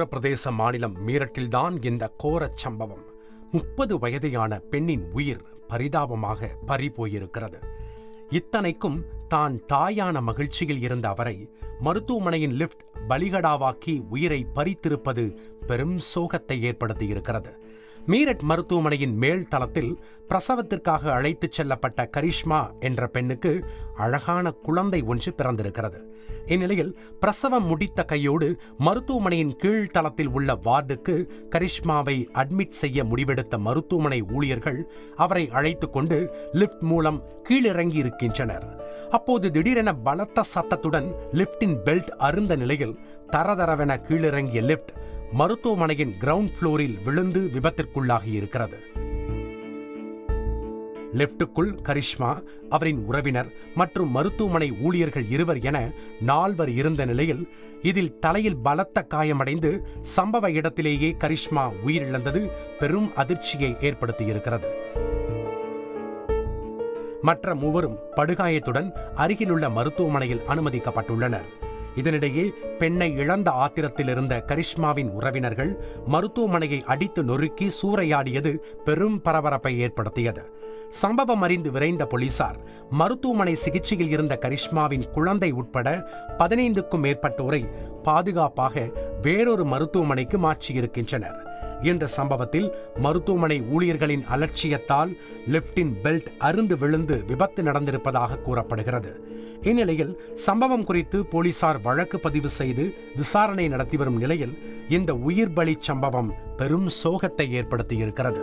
உத்தரப்பிரதேச மாநிலம் மீரட்டில்தான் இந்த கோரச் சம்பவம். 30 வயதையான பெண்ணின் உயிர் பரிதாபமாக பறிபோயிருக்கிறது. இத்தனைக்கும் தான் தாயான மகிழ்ச்சியில் இருந்த அவரை மருத்துவமனையின் லிப்ட் பலிகடாவாக்கி உயிரை பறித்திருப்பது பெரும் சோகத்தை ஏற்படுத்தியிருக்கிறது. மீரட் மருத்துவமனையின் மேல் தளத்தில் பிரசவத்திற்காக அழைத்துச் செல்லப்பட்ட கரிஷ்மா என்ற பெண்ணுக்கு அழகான குழந்தை ஒன்று பிறந்திருக்கிறது. இந்நிலையில் பிரசவம் முடித்த கையோடு மருத்துவமனையின் கீழ் தளத்தில் உள்ள வார்டுக்கு கரிஷ்மாவை அட்மிட் செய்ய முடிவெடுத்த மருத்துவமனை ஊழியர்கள் அவரை அழைத்துக் கொண்டு லிப்ட் மூலம் கீழிறங்கி இருக்கின்றனர். அப்போது திடீரென பலத்த சத்தத்துடன் லிப்டின் பெல்ட் அறுந்த நிலையில் தரதரவென கீழிறங்கிய லிப்ட் மருத்துவமனையின் கிரவுண்ட் புளோரில் விழுந்து விபத்திற்குள்ளாகி இருக்கிறது. லிப்டுக்குள் கரிஷ்மா, அவரின் உறவினர் மற்றும் மருத்துவமனை ஊழியர்கள் 2 என 4 இருந்த நிலையில் இதில் தலையில் பலத்த காயமடைந்து சம்பவ இடத்திலேயே கரிஷ்மா உயிரிழந்தது பெரும் அதிர்ச்சியை ஏற்படுத்தியிருக்கிறது. மற்ற 3 படுகாயத்துடன் அருகிலுள்ள மருத்துவமனையில் அனுமதிக்கப்பட்டுள்ளனர். இதனிடையே பெண்ணை இழந்த ஆத்திரத்தில் இருந்த கரிஷ்மாவின் உறவினர்கள் மருத்துவமனையை அடித்து நொறுக்கி சூறையாடியது பெரும் பரபரப்பை ஏற்படுத்தியது. சம்பவம் அறிந்து விரைந்த போலீசார் மருத்துவமனை சிகிச்சையில் இருந்த கரிஷ்மாவின் குழந்தை உட்பட 15க்கும் மேற்பட்டோரை பாதுகாப்பாக வேறொரு மருத்துவமனைக்கு மாற்றியிருக்கின்றனர். இந்த சம்பவத்தில் மருத்துவமனை ஊழியர்களின் அலட்சியத்தால் லிப்டின் பெல்ட் அறுந்து விழுந்து விபத்து நடந்திருப்பதாக கூறப்படுகிறது. இந்நிலையில் சம்பவம் குறித்து போலீசார் வழக்கு பதிவு செய்து விசாரணை நடத்தி வரும் நிலையில் இந்த உயிர் பலி சம்பவம் பெரும் சோகத்தை ஏற்படுத்தியிருக்கிறது.